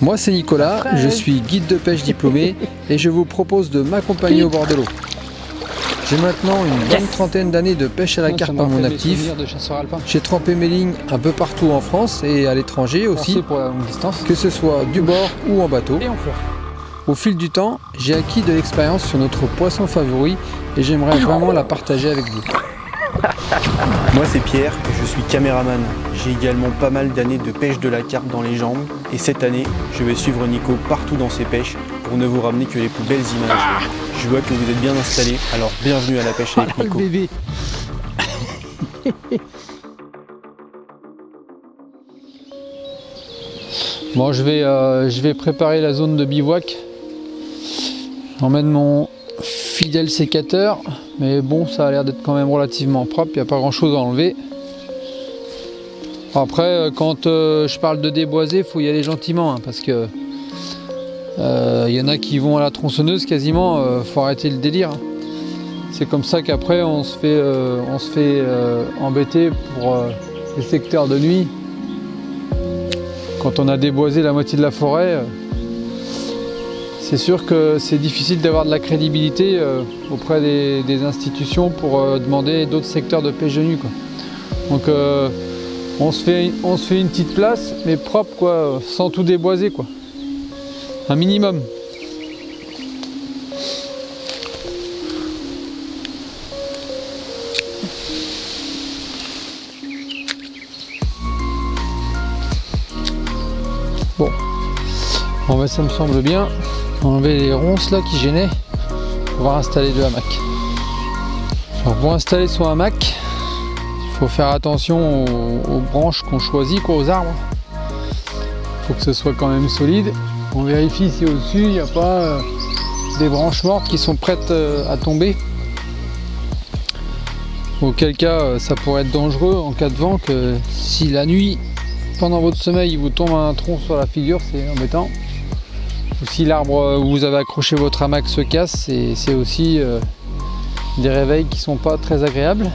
Moi c'est Nicolas, je suis guide de pêche diplômé et je vous propose de m'accompagner au bord de l'eau. J'ai maintenant une bonne trentaine d'années de pêche à la carpe à mon actif. J'ai trempé mes lignes un peu partout en France et à l'étranger aussi, que ce soit du bord ou en bateau. Au fil du temps, j'ai acquis de l'expérience sur notre poisson favori et j'aimerais vraiment la partager avec vous. Moi c'est Pierre, je suis caméraman. J'ai également pas mal d'années de pêche de la carpe dans les jambes et cette année, je vais suivre Nico partout dans ses pêches pour ne vous ramener que les plus belles images. Je vois que vous êtes bien installés, alors bienvenue à la pêche avec Nico. Bébé. Bon, je vais préparer la zone de bivouac. J'emmène mon fidèle sécateur, mais bon, ça a l'air d'être quand même relativement propre, il n'y a pas grand chose à enlever. Après, quand je parle de déboiser, il faut y aller gentiment, hein, parce que y en a qui vont à la tronçonneuse quasiment, faut arrêter le délire. Hein. C'est comme ça qu'après on se fait embêter pour les secteurs de nuit. Quand on a déboisé la moitié de la forêt, c'est sûr que c'est difficile d'avoir de la crédibilité auprès des institutions pour demander d'autres secteurs de pêche de nuit, quoi. Donc on se fait une petite place, mais propre, quoi, sans tout déboiser, quoi. Un minimum. Bon, ben, ça me semble bien. Enlever les ronces là qui gênaient. On va installer le hamac. Alors pour installer son hamac, il faut faire attention aux branches qu'on choisit, quoi, aux arbres. Il faut que ce soit quand même solide. On vérifie si au-dessus il n'y a pas des branches mortes qui sont prêtes à tomber. Auquel cas ça pourrait être dangereux en cas de vent, que si la nuit, pendant votre sommeil, il vous tombe un tronc sur la figure, c'est embêtant. Ou si l'arbre où vous avez accroché votre hamac se casse, c'est aussi des réveils qui sont pas très agréables.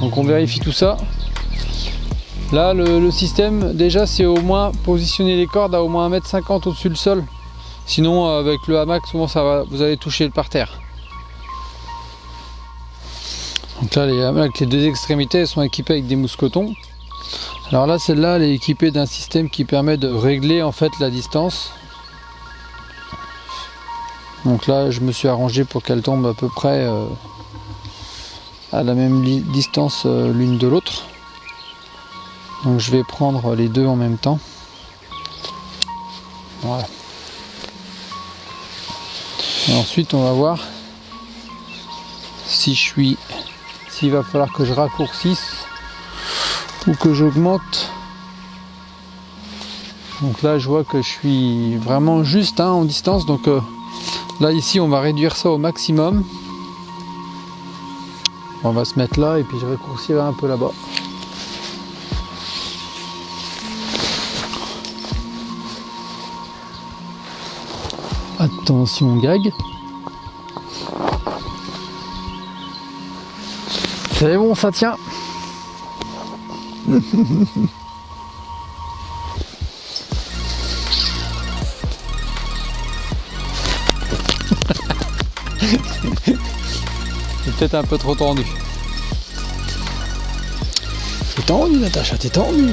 Donc on vérifie tout ça. Là le système déjà, c'est au moins positionner les cordes à au moins 1,50 m au-dessus du sol. Sinon avec le hamac souvent vous allez toucher le parterre. Donc là les hamacs, les deux extrémités, elles sont équipées avec des mousquetons. Alors là celle-là elle est équipée d'un système qui permet de régler en fait la distance. Donc là je me suis arrangé pour qu'elle tombe à peu près à la même distance l'une de l'autre. Donc je vais prendre les deux en même temps. Voilà. Et ensuite on va voir s'il va falloir que je raccourcisse ou que j'augmente. Donc là je vois que je suis vraiment juste en distance, donc là ici on va réduire ça au maximum. On va se mettre là et puis je raccourcirai un peu là-bas. Attention gag. C'est bon, ça tient. C'est peut-être un peu trop tendu. T'es tendu Natacha, t'es tendu.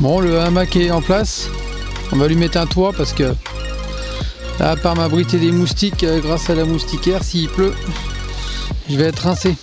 Bon, le hamac est en place. On va lui mettre un toit parce que là, à part m'abriter des moustiques grâce à la moustiquaire, s'il pleut, je vais être rincé. Ouais.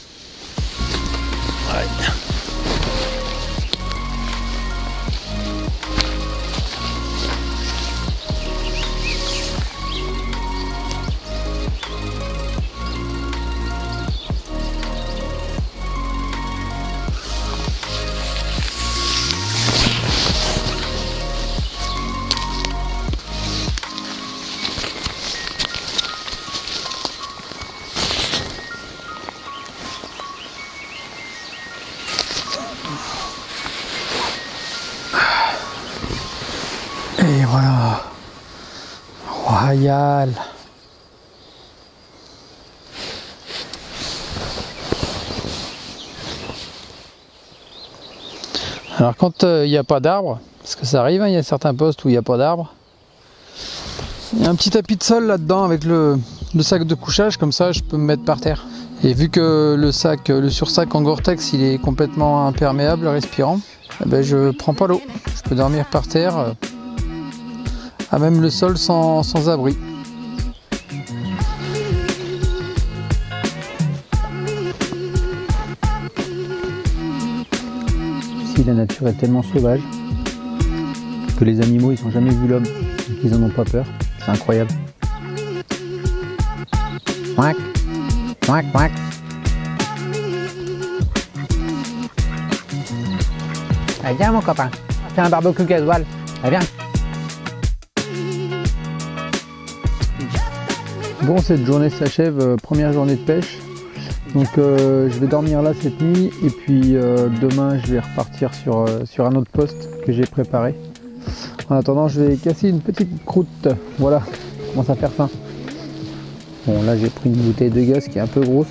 Et voilà, royal. Alors quand il n'y a pas d'arbre, Parce que ça arrive, hein, il y a certains postes où il n'y a pas d'arbres. Il y a un petit tapis de sol là-dedans avec le sac de couchage, comme ça je peux me mettre par terre. Et vu que le sursac en Gore-Tex il est complètement imperméable, respirant, eh ben je prends pas l'eau. Je peux dormir par terre, à même le sol sans abri. Ici la nature est tellement sauvage que les animaux ils n'ont jamais vu l'homme, donc ils en ont pas peur. C'est incroyable. Ouac, ouac, ouac. Allez, viens mon copain, on va faire un barbecue casual. Allez, viens. Bon, cette journée s'achève, première journée de pêche. Donc je vais dormir là cette nuit et puis demain je vais repartir sur un autre poste que j'ai préparé. En attendant, je vais casser une petite croûte. Voilà, je commence à faire faim. Bon, là j'ai pris une bouteille de gaz qui est un peu grosse.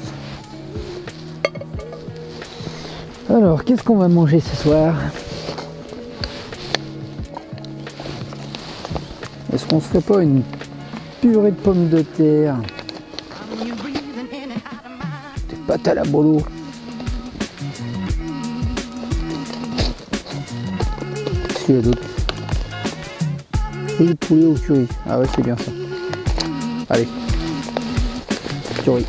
Alors, qu'est-ce qu'on va manger ce soir? Est-ce qu'on se ferait pas une purée de pommes de terre? Des pâtes à la bolo. Qu'est-ce qu'il y a d'autre? Le poulet au curry. Ah ouais, c'est bien ça. Allez. Curry.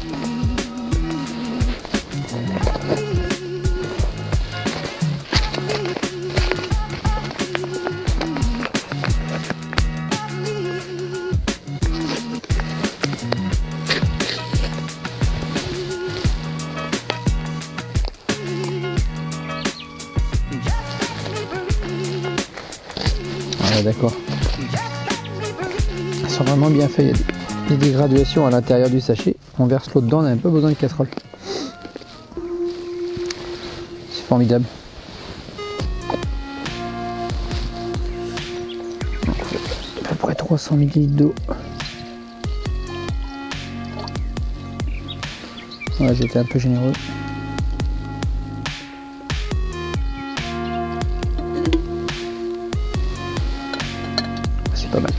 Ah d'accord. Ils sont vraiment bien faits. Il y a des graduations à l'intérieur du sachet. On verse l'eau dedans, on n'a même pas besoin de casserole. C'est formidable. À peu près 300 ml d'eau. Ouais, j'étais un peu généreux. C'est pas mal.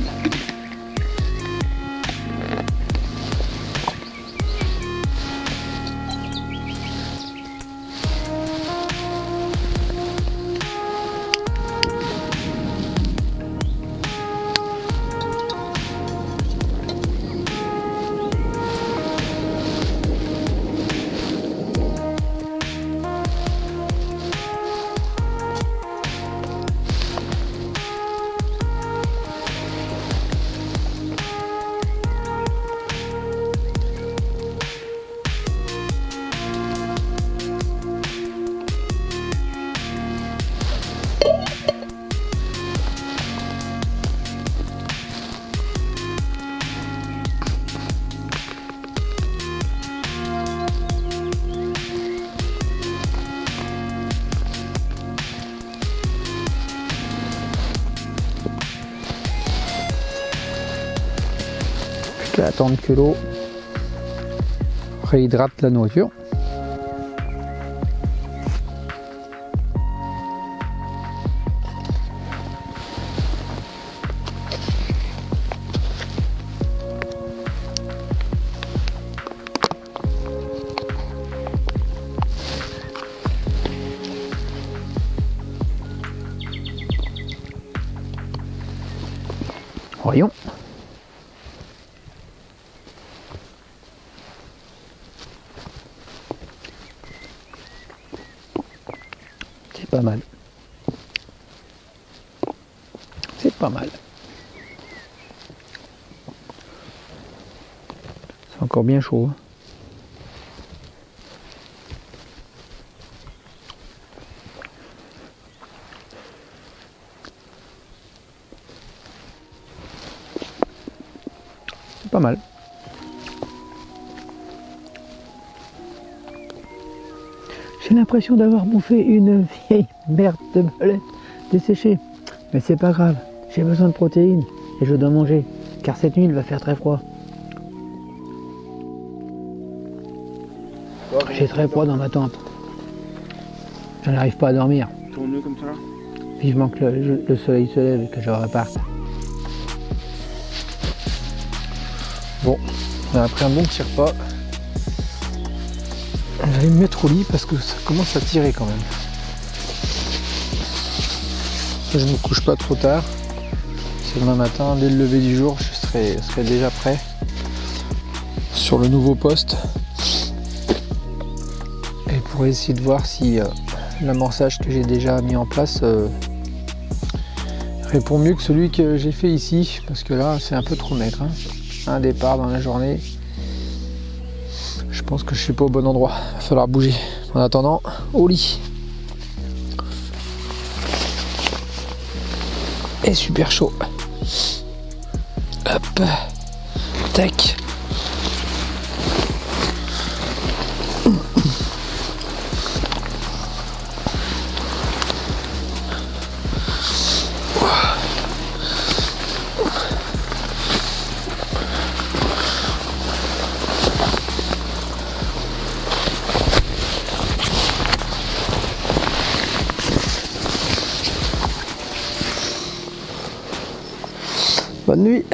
Attendre que l'eau réhydrate la nourriture. Voyons. Pas mal. C'est pas mal. C'est encore bien chaud. Hein. C'est pas mal. J'ai l'impression d'avoir bouffé une vieille merde de belette desséchée. Mais c'est pas grave, j'ai besoin de protéines et je dois manger, car cette nuit il va faire très froid. J'ai très froid dans ma tente. Je n'arrive pas à dormir. Tourne-le comme ça. Vivement que le soleil se lève et que je reparte. Bon, on a pris un bon petit repas. J'allais me mettre au lit parce que ça commence à tirer quand même. Je ne me couche pas trop tard. C'est demain matin, dès le lever du jour, je serai déjà prêt sur le nouveau poste. Et pour essayer de voir si l'amorçage que j'ai déjà mis en place répond mieux que celui que j'ai fait ici. Parce que là, c'est un peu trop maigre. Hein. Un départ dans la journée. Je pense que je suis pas au bon endroit. Il va falloir bouger. En attendant, au lit. Et super chaud. Hop. Tac. Bonne nuit.